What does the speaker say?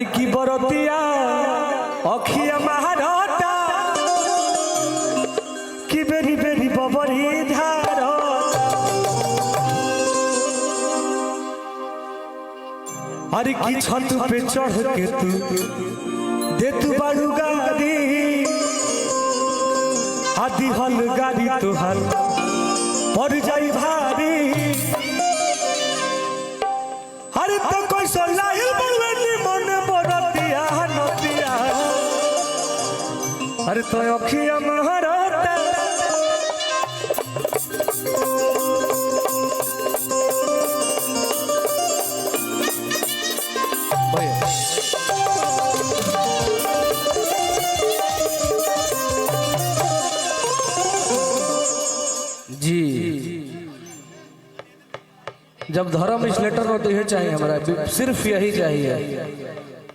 की बरतिया अखिया महारता की बेरी बेरी बबरी धारता अरे की छत पे चढ़ के तू दे तू बाड़ू गाड़ी आदि हल गाड़ी तो हल पड़ जाई भारी अरे तो कोई सोलाई अरे तो अखिया महारता जी जब धर्म इस लेटर में तो यह चाहिए हमारा सिर्फ यही चाहिए।